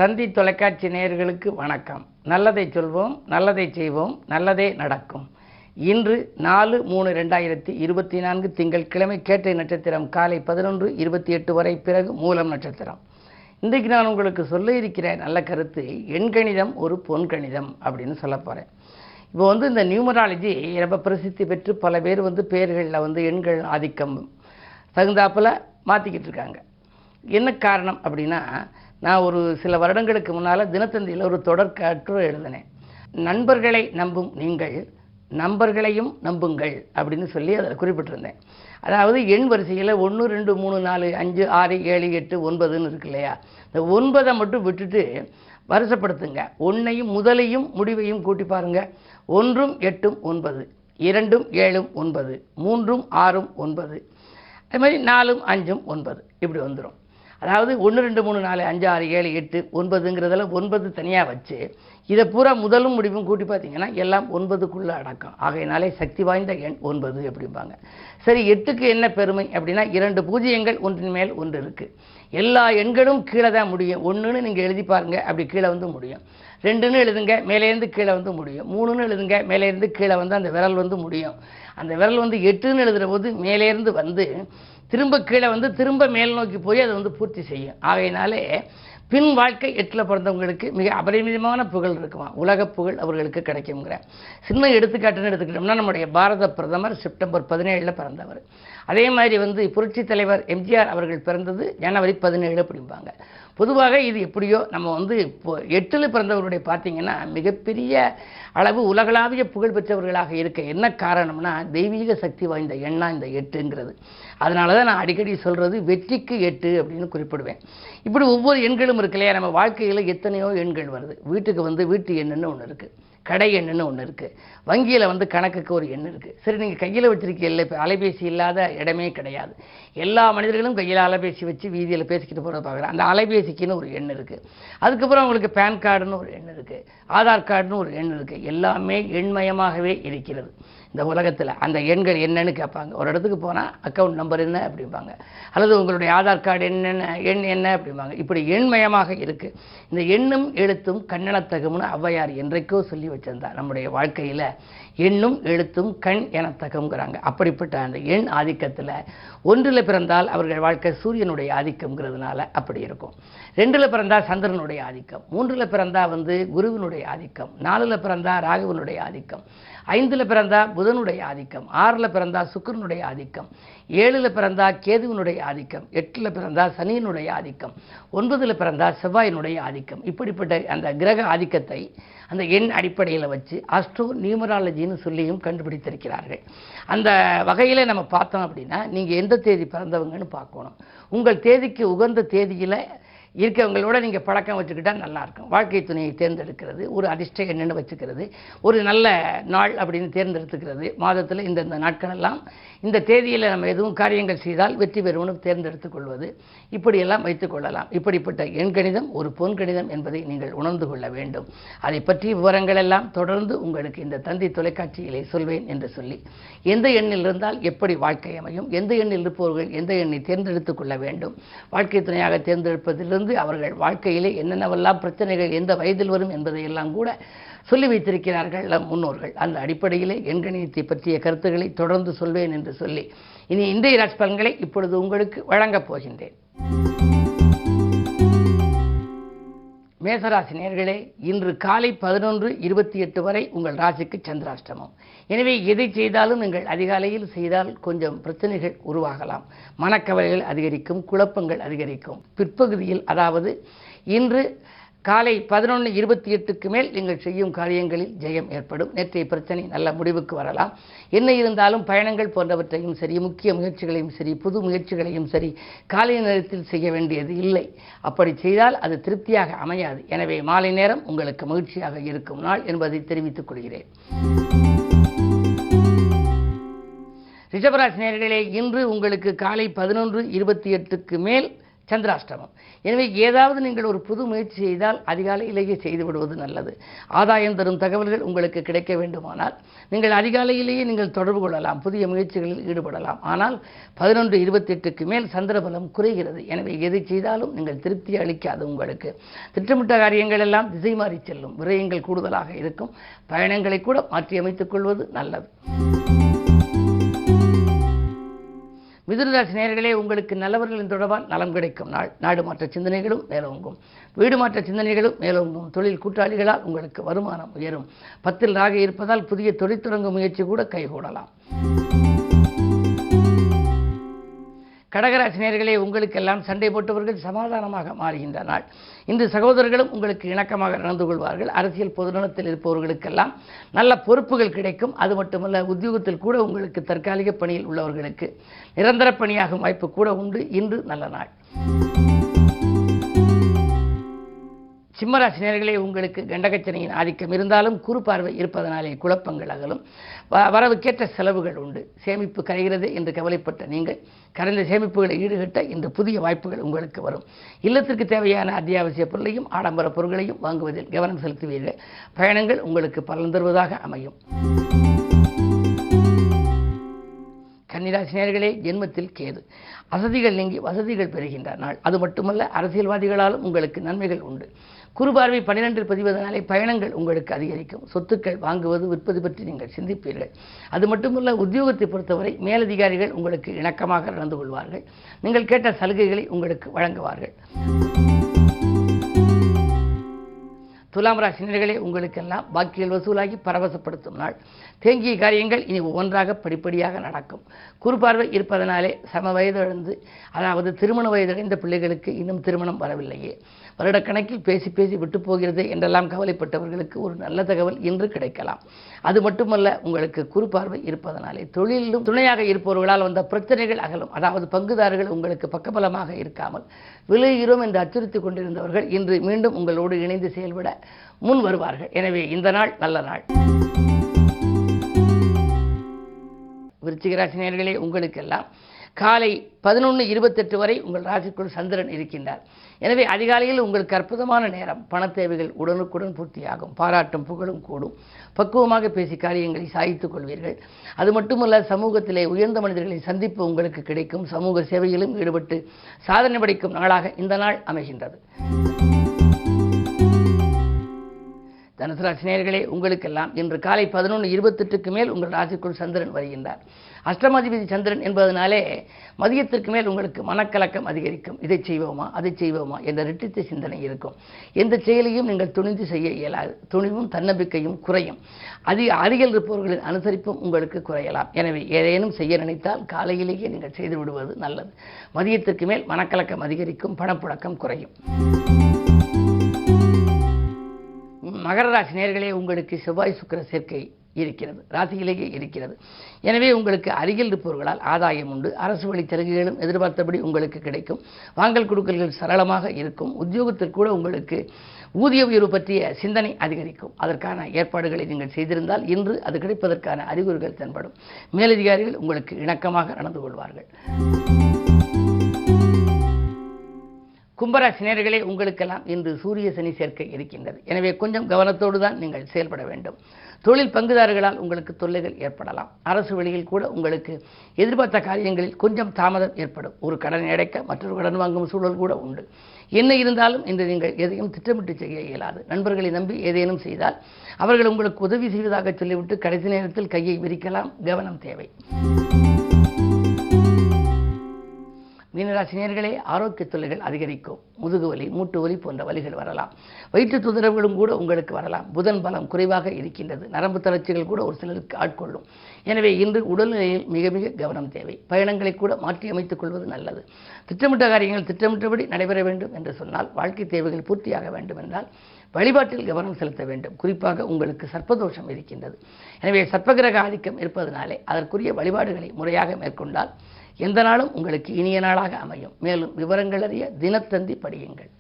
தந்தி தொலைக்காட்சி நேயர்களுக்கு வணக்கம். நல்லதை சொல்வோம், நல்லதை செய்வோம், நல்லதே நடக்கும். இன்று 4/3/2024 திங்கட்கிழமை கேட்டை நட்சத்திரம் காலை 11:28 வரை, பிறகு மூலம் நட்சத்திரம். இன்றைக்கு நான் உங்களுக்கு சொல்ல இருக்கிற நல்ல கருத்து, எண்கணிதம் ஒரு பொன்கணிதம் அப்படின்னு சொல்ல போகிறேன். இப்போ இந்த நியூமராலஜி ரொம்ப பிரசித்தி பெற்று பல பேர் பெயர்களில் எண்கள் ஆதிக்கம் தகுந்தாப்பில் மாற்றிக்கிட்டு இருக்காங்க. என்ன காரணம் அப்படின்னா, நான் ஒரு சில வருடங்களுக்கு முன்னால் தினத்தந்தியில் ஒரு தொடர் கட்டுரை எழுதினேன். நண்பர்களை நம்பும் நீங்கள் நண்பர்களையும் நம்புங்கள் அப்படின்னு சொல்லி அதில் குறிப்பிட்டிருந்தேன். அதாவது எண் வரிசையில் 1 2 3 4 5 6 7 8 9ன்னு இருக்கு இல்லையா, இந்த 9 மட்டும் விட்டுட்டு வருஷப்படுத்துங்க. 1ஐயும் முதலையும் முடிவையும் கூட்டி பாருங்கள். 1ம் 8ம் 9, 2ம் 7ம் 9, 3ம் 6ம் 9, அது மாதிரி 4ம் 5ம் 9 இப்படி வந்துடும். அதாவது 1 2 3 4 5 6 7 8 9ங்கிறதுல 9 தனியாக வச்சு இதை பூரா முதலும் முடிவும் கூட்டி பார்த்தீங்கன்னா எல்லாம் 9க்குள்ளே அடக்கம். ஆகையினாலே சக்தி வாய்ந்த எண் 9 அப்படிம்பாங்க. சரி, 8க்கு என்ன பெருமை அப்படின்னா, 2 பூஜ்ஜியங்கள் ஒன்றின் மேல் ஒன்று இருக்குது. எல்லா எண்களும் கீழே தான் முடியும். 1ன்னு நீங்கள் எழுதி பாருங்கள், அப்படி கீழே முடியும். 2ன்னு எழுதுங்க, மேலேருந்து கீழே முடியும். 3ன்னு எழுதுங்க, மேலேருந்து கீழே அந்த விரல் முடியும். அந்த விரல் 8ன்னு எழுதுகிற போது மேலேருந்து திரும்ப கீழே திரும்ப மேல் நோக்கி போய் அதை பூர்த்தி செய்யும். ஆகையினாலே பின் வாழ்க்கை 8ல் பிறந்தவங்களுக்கு மிக அபரிமிதமான புகழ் இருக்குமா, உலக புகழ் அவர்களுக்கு கிடைக்குங்கிற சின்ன எடுத்துக்காட்டுன்னு எடுத்துக்கிட்டோம்னா, நம்முடைய பாரத பிரதமர் செப்டம்பர் 17 பிறந்தவர். அதே மாதிரி புரட்சி தலைவர் எம்ஜிஆர் அவர்கள் பிறந்தது ஜனவரி 17 அப்படிம்பாங்க. பொதுவாக இது எப்படியோ நம்ம இப்போ 8ல் பிறந்தவர்களுடைய பார்த்தீங்கன்னா மிகப்பெரிய அளவு உலகளாவிய புகழ் பெற்றவர்களாக இருக்க என்ன காரணம்னா, தெய்வீக சக்தி வாய்ந்த எண்ணா இந்த 8ங்கிறது. அதனால தான் நான் அடிக்கடி சொல்கிறது வெற்றிக்கு 8 அப்படின்னு குறிப்பிடுவேன். இப்படி ஒவ்வொரு எண்களும் இருக்கு இல்லையா, நம்ம வாழ்க்கையில் எத்தனையோ எண்கள் வருது. வீட்டுக்கு வீட்டு எண்ணுன்னு ஒன்று இருக்குது, கடை எண்ணுன்னு ஒன்று இருக்குது, வங்கியில் கணக்குக்கு ஒரு எண் இருக்குது. சரி, நீங்கள் கையில் வச்சுருக்கீங்க, இப்போ அலைபேசி இல்லாத இடமே கிடையாது. எல்லா மனிதர்களும் கையில் அலைபேசி வச்சு வீதியில் பேசிக்கிட்டு போகிறத பார்க்குறேன். அந்த அலைபேசிக்குன்னு ஒரு எண் இருக்குது. அதுக்கப்புறம் உங்களுக்கு பேன் கார்டுன்னு ஒரு எண் இருக்குது, ஆதார் கார்டுன்னு ஒரு எண் இருக்குது. எல்லாமே எண்மயமாகவே இருக்கிறது இந்த உலகத்தில். அந்த எண்கள் என்னன்னு கேட்பாங்க. ஒரு இடத்துக்கு போனால் அக்கௌண்ட் நம்பர் என்ன அப்படிம்பாங்க, அல்லது உங்களுடைய ஆதார் கார்டு எண் என்ன அப்படிம்பாங்க. இப்படி எண்மயமாக இருக்குது. இந்த எண்ணும் எழுத்தும் கண்ணெனத்தகும்னு ஔவையார் என்றைக்கோ சொல்லி வச்சிருந்தார். நம்முடைய வாழ்க்கையில் எண்ணும் எழுத்தும் கண் எனத்தகுங்கிறாங்க. அப்படிப்பட்ட அந்த எண் ஆதிக்கத்தில் 1ல் பிறந்தால் அவர்கள் வாழ்க்கை சூரியனுடைய ஆதிக்கம்ங்கிறதுனால அப்படி இருக்கும். 2ல் பிறந்தால் சந்திரனுடைய ஆதிக்கம், 3ல் பிறந்தால் குருவினுடைய ஆதிக்கம், 4ல் பிறந்தால் ராகுவினுடைய ஆதிக்கம், 5ல் பிறந்தால் புதனுடைய ஆதிக்கம், 6ல் பிறந்தால் சுக்கிரனுடைய ஆதிக்கம், 7ல் பிறந்தால் கேதுவினுடைய ஆதிக்கம், 8ல் பிறந்தால் சனியினுடைய ஆதிக்கம், 9ல் பிறந்தால் செவ்வாயினுடைய ஆதிக்கம். இப்படிப்பட்ட அந்த கிரக ஆதிக்கத்தை அந்த எண் அடிப்படையில் வச்சு ஆஸ்ட்ரோ நியூமராலஜின்னு சொல்லியும் கண்டுபிடித்திருக்கிறார்கள். அந்த வகையில் நம்ம பார்த்தோம் அப்படின்னா, நீங்கள் எந்த தேதி பிறந்தவங்கன்னு பார்க்கணும். உங்கள் தேதிக்கு உகந்த தேதியில் இருக்கவங்களோட நீங்கள் பழக்கம் வச்சுக்கிட்டால் நல்லாயிருக்கும். வாழ்க்கை துணையை தேர்ந்தெடுக்கிறது, ஒரு அதிர்ஷ்ட எண்ணென்னு வச்சுக்கிறது, ஒரு நல்ல நாள் அப்படின்னு தேர்ந்தெடுத்துக்கிறது. மாதத்தில் இந்த நாட்களெல்லாம் இந்த தேதியில் நம்ம எதுவும் காரியங்கள் செய்தால் வெற்றி பெறுவனும் தேர்ந்தெடுத்துக் கொள்வது, இப்படியெல்லாம் வைத்துக்கொள்ளலாம். இப்படிப்பட்ட எண்கணிதம் ஒரு பொன்கணிதம் என்பதை நீங்கள் உணர்ந்து கொள்ள வேண்டும். அதை பற்றி விவரங்கள் எல்லாம் தொடர்ந்து உங்களுக்கு இந்த தந்தி தொலைக்காட்சியிலே சொல்வேன் என்று சொல்லி, எந்த எண்ணில் இருந்தால் எப்படி வாழ்க்கை அமையும், எந்த எண்ணில் இருப்பவர்கள் எந்த எண்ணை தேர்ந்தெடுத்துக் கொள்ள வேண்டும், வாழ்க்கை துணையாக தேர்ந்தெடுப்பதிலிருந்து அவர்கள் வாழ்க்கையிலே என்னென்னவெல்லாம் பிரச்சனைகள் எந்த வயதில் வரும் என்பதையெல்லாம் கூட சொல்லி வைத்திருக்கிறார்கள் முன்னோர்கள். அந்த அடிப்படையிலே எண்கணிதத்தை பற்றிய கருத்துக்களை தொடர்ந்து சொல்வேன் என்று சொல்லி, இனி இன்றைய ராசி பலன்களை இப்பொழுது உங்களுக்கு வழங்கப் போகின்றேன். மேசராசி நேயர்களே, இன்று காலை 11:28 வரை உங்கள் ராசிக்கு சந்திராஷ்டமம். எனவே எதை செய்தாலும் நீங்கள் அதிகாலையில் செய்தால் கொஞ்சம் பிரச்சனைகள் உருவாகலாம், மனக்கவலைகள் அதிகரிக்கும், குழப்பங்கள் அதிகரிக்கும். பிற்பகுதியில், அதாவது இன்று காலை 11:28க்கு மேல் நீங்கள் செய்யும் காரியங்களில் ஜெயம் ஏற்படும். நேற்றைய பிரச்சனை நல்ல முடிவுக்கு வரலாம். என்ன இருந்தாலும் பயணங்கள் போன்றவற்றையும் சரி, முக்கிய முயற்சிகளையும் சரி, புது முயற்சிகளையும் சரி காலை நேரத்தில் செய்ய வேண்டியது இல்லை. அப்படி செய்தால் அது திருப்தியாக அமையாது. எனவே மாலை நேரம் உங்களுக்கு மகிழ்ச்சியாக இருக்கும் நாள் என்பதை தெரிவித்துக் கொள்கிறேன். ரிஷபராசி நேயர்களே, இன்று உங்களுக்கு காலை 11:28க்கு மேல் சந்திராஷ்டமம். எனவே ஏதாவது நீங்கள் ஒரு புது முயற்சி செய்தால் அதிகாலையிலேயே செய்து விடுவது நல்லது. ஆதாயம் தரும் தகவல்கள் உங்களுக்கு கிடைக்க வேண்டுமானால் நீங்கள் அதிகாலையிலேயே நீங்கள் தொடர்பு கொள்ளலாம், புதிய முயற்சிகளில் ஈடுபடலாம். ஆனால் 11:28க்கு மேல் சந்திரபலம் குறைகிறது. எனவே எதை செய்தாலும் நீங்கள் திருப்தி அளிக்காது. உங்களுக்கு திட்டமிட்ட காரியங்கள் எல்லாம் திசை மாறி செல்லும், விரயங்கள் கூடுதலாக இருக்கும். பயணங்களை கூட மாற்றி அமைத்துக் கொள்வது நல்லது. மிதுனராசி நேயர்களே, உங்களுக்கு நல்லவர்களின் தொடர்பால் நலம் கிடைக்கும் நாள். நாடு மாற்ற சிந்தனைகளும் மேலோங்கும், வீடு மாற்ற சிந்தனைகளும் மேலோங்கும். தொழில் கூட்டாளிகளால் உங்களுக்கு வருமானம் உயரும். 10ல் ராகு இருப்பதால் புதிய தொழில் தொடங்கும் முயற்சி கூட கைகூடலாம். கடகராசி நேயர்களே, உங்களுக்கெல்லாம் சண்டை போட்டவர்கள் சமாதானமாக மாறுகின்ற நாள். இன்று சகோதரர்களும் உங்களுக்கு இணக்கமாக நடந்து கொள்வார்கள். அரசியல் பொதுநலத்தில் இருப்பவர்களுக்கெல்லாம் நல்ல பொறுப்புகள் கிடைக்கும். அது மட்டுமல்ல, உத்தியோகத்தில் கூட உங்களுக்கு தற்காலிக பணியில் உள்ளவர்களுக்கு நிரந்தர பணியாகும் வாய்ப்பு கூட உண்டு. இன்று நல்ல நாள். சிம்மராசி நேயர்களே, உங்களுக்கு கண்டகச்சனையின் ஆதிக்கம் இருந்தாலும் குறு பார்வை இருப்பதனாலே குழப்பங்கள் அகலும். வரவுக்கேற்ற செலவுகள் உண்டு. சேமிப்பு கரைகிறது என்று கவலைப்பட்ட நீங்கள் கரைந்த சேமிப்புகளை ஈடுகட்ட இன்று புதிய வாய்ப்புகள் உங்களுக்கு வரும். இல்லத்திற்கு தேவையான அத்தியாவசிய பொருளையும் ஆடம்பர பொருட்களையும் வாங்குவதில் கவனம் செலுத்துவீர்கள். பயணங்கள் உங்களுக்கு பலன் தருவதாக அமையும். கன்னிராசி நேயர்களே, ஜென்மத்தில் கேது. அசதிகள் நீங்கி வசதிகள் பெறுகின்ற நாள். அது மட்டுமல்ல, அரசியல்வாதிகளாலும் உங்களுக்கு நன்மைகள் உண்டு. குறுபார்வை 12ல் பதிவதனாலே பயணங்கள் உங்களுக்கு அதிகரிக்கும். சொத்துக்கள் வாங்குவது விற்பது பற்றி நீங்கள் சிந்திப்பீர்கள். அது மட்டுமல்ல, உத்தியோகத்தை பொறுத்தவரை மேலதிகாரிகள் உங்களுக்கு இணக்கமாக நடந்து கொள்வார்கள். நீங்கள் கேட்ட சலுகைகளை உங்களுக்கு வழங்குவார்கள். துலாம் ராசினியர்களே, உங்களுக்கெல்லாம் பாக்கியல் வசூலாகி பரவசப்படுத்தும் நாள். தேங்கிய காரியங்கள் இனி ஒவ்வொன்றாக படிப்படியாக நடக்கும். குறுபார்வை இருப்பதனாலே சம வயதடைந்து, அதாவது திருமண வயதடைந்த பிள்ளைகளுக்கு இன்னும் திருமணம் வரவில்லையே, வருடக்கணக்கில் பேசி பேசி விட்டு போகிறது என்றெல்லாம் கவலைப்பட்டவர்களுக்கு ஒரு நல்ல தகவல் இன்று கிடைக்கலாம். அது மட்டுமல்ல, உங்களுக்கு குறுபார்வை இருப்பதனாலே தொழிலும் துணையாக இருப்பவர்களால் வந்த பிரச்சனைகள் அகலும். அதாவது பங்குதாரர்கள் உங்களுக்கு பக்கபலமாக இருக்காமல் விலகுகிறோம் என்று அச்சுறுத்திக் கொண்டிருந்தவர்கள் இன்று மீண்டும் உங்களோடு இணைந்து செயல்பட முன் வருவார்கள். எனவே இந்த நாள் நல்ல நாள். விருச்சிக ராசி நேயர்களே, உங்களுக்கெல்லாம் காலை 11:28 வரை உங்கள் ராசிக்குள் சந்திரன் இருக்கின்றார். எனவே அதிகாலையில் உங்களுக்கு அற்புதமான நேரம். பண தேவைகள் உடனுக்குடன் பூர்த்தியாகும். பாராட்டும் புகழும் கூடும். பக்குவமாக பேசி காரியங்களை சாதித்துக் கொள்வீர்கள். அது மட்டுமல்ல, சமூகத்திலே உயர்ந்த மனிதர்களை சந்திப்பு உங்களுக்கு கிடைக்கும். சமூக சேவையிலும் ஈடுபட்டு சாதனை படைக்கும் நாளாக இந்த நாள் அமைகின்றது. தனுசு ராசி நேயர்களே, உங்களுக்கெல்லாம் இன்று காலை 11:28க்கு மேல் உங்கள் ராசிக்குள் சந்திரன் வருகின்றார். அஷ்டமாதிபதி சந்திரன் என்பதனாலே மதியத்திற்கு மேல் உங்களுக்கு மனக்கலக்கம் அதிகரிக்கும். இதை செய்வோமா அதை செய்வோமா என்ற இரட்டித்த சிந்தனை இருக்கும். எந்த செயலையும் நீங்கள் துணிந்து செய்ய இயலாது. துணிவும் தன்னம்பிக்கையும் குறையும். அருகில் இருப்பவர்களின் அனுசரிப்பும் உங்களுக்கு குறையலாம். எனவே ஏதேனும் செய்ய நினைத்தால் காலையிலேயே நீங்கள் செய்து விடுவது நல்லது. மதியத்திற்கு மேல் மனக்கலக்கம் அதிகரிக்கும். பணப்புழக்கம் குறையும். மகர ராசி நேயர்களே, உங்களுக்கு செவ்வாய் சுக்கிர சேர்க்கை இருக்கிறது, ராசியிலேயே இருக்கிறது. எனவே உங்களுக்கு அருகில் இருப்பவர்களால் ஆதாயம் உண்டு. அரசு வழி சலுகைகளும் எதிர்பார்த்தபடி உங்களுக்கு கிடைக்கும். வாங்கல் கொடுக்கல்கள் சரளமாக இருக்கும். உத்தியோகத்தில் கூட உங்களுக்கு ஊதிய உயர்வு பற்றிய சிந்தனை அதிகரிக்கும். அதற்கான ஏற்பாடுகளை நீங்கள் செய்திருந்தால் இன்று அது கிடைப்பதற்கான அறிகுறிகள் தென்படும். மேலதிகாரிகள் உங்களுக்கு இணக்கமாக நடந்து கொள்வார்கள். கும்பராசி நேயர்களே, உங்களுக்கெல்லாம் இன்று சூரிய சனி சேர்க்கை இருக்கின்றது. எனவே கொஞ்சம் கவனத்தோடு தான் நீங்கள் செயல்பட வேண்டும். தொழில் பங்குதாரர்களால் உங்களுக்கு தொல்லைகள் ஏற்படலாம். அரசு வழியில் கூட உங்களுக்கு எதிர்பார்த்த காரியங்களில் கொஞ்சம் தாமதம் ஏற்படும். ஒரு கடன் அடைக்க மற்றொரு கடன் வாங்கும் சூழல் கூட உண்டு. என்ன இருந்தாலும் இன்று நீங்கள் எதையும் திட்டமிட்டு செய்ய இயலாது. நண்பர்களை நம்பி ஏதேனும் செய்தால் அவர்கள் உங்களுக்கு உதவி செய்வதாக சொல்லிவிட்டு கடைசி நேரத்தில் கையை விரிக்கலாம். கவனம் தேவை. மீனராசி நேயர்களே, ஆரோக்கிய தொல்லைகள் அதிகரிக்கும். முதுகு வலி, மூட்டு வலி போன்ற வலிகள் வரலாம். வயிற்று தொந்தரவுகளும் கூட உங்களுக்கு வரலாம். புதன் பலம் குறைவாக இருக்கின்றது. நரம்பு தளர்ச்சிகள் கூட ஒரு சிலருக்கு ஆட்கொள்ளும். எனவே இன்று உடல்நிலையில் மிக மிக கவனம் தேவை. பயணங்களை கூட மாற்றி அமைத்துக் கொள்வது நல்லது. திட்டமிட்ட காரியங்கள் திட்டமிட்டபடி நடைபெற வேண்டும் என்று சொன்னால், வாழ்க்கை தேவைகள் பூர்த்தியாக வேண்டும் என்றால் வழிபாட்டில் கவனம் செலுத்த வேண்டும். குறிப்பாக உங்களுக்கு சர்ப்பதோஷம் இருக்கின்றது. எனவே சர்ப்பகிரக ஆதிக்கம் இருப்பதனாலே அதற்குரிய வழிபாடுகளை முறையாக மேற்கொண்டால் எந்த நாளும் உங்களுக்கு இனிய நாளாக அமையும். மேலும் விவரங்கள் அறிய தினத்தந்தி படியுங்கள்.